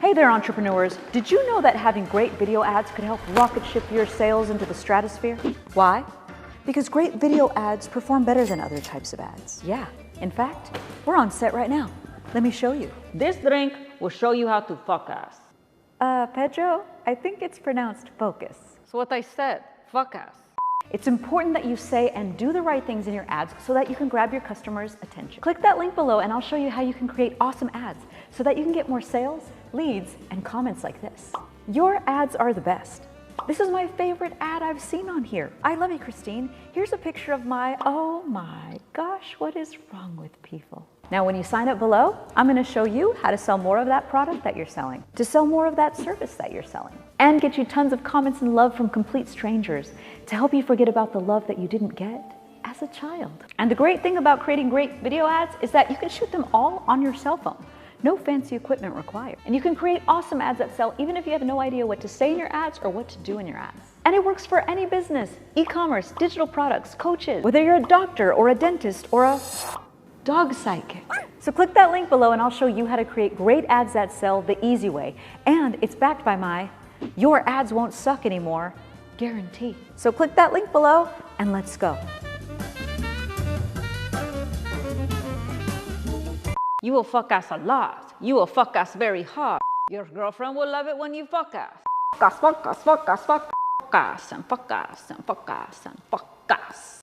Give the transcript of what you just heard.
Hey there, entrepreneurs. Did you know that having great video ads could help rocket ship your sales into the stratosphere? Why? Because great video ads perform better than other types of ads. Yeah, in fact, we're on set right now. Let me show you. This drink will show you how to fuck ass. Pedro, I think it's pronounced focus. That's what I said, fuck ass. It's important that you say and do the right things in your ads so that you can grab your customers' attention. Click that link below and I'll show you how you can create awesome ads so that you can get more sales, leads, and comments like this. Your ads are the best. This is my favorite ad I've seen on here. I love you, Kristine. Here's a picture of oh my gosh, what is wrong with people? Now, when you sign up below, I'm gonna show you how to sell more of that product that you're selling, to sell more of that service that you're selling, and get you tons of comments and love from complete strangers to help you forget about the love that you didn't get as a child. And the great thing about creating great video ads is that you can shoot them all on your cell phone. No fancy equipment required. And you can create awesome ads that sell even if you have no idea what to say in your ads or what to do in your ads. And it works for any business, e-commerce, digital products, coaches, whether you're a doctor or a dentist or a dog psychic. So click that link below and I'll show you how to create great ads that sell the easy way. And it's backed by my "your ads won't suck anymore" guarantee. So click that link below and let's go. You will fuck ass a lot. You will fuck ass very hard. Your girlfriend will love it when you fuck ass. Fuck ass, fuck ass, fuck ass, fuck ass, and fuck ass, and fuck ass, and fuck ass.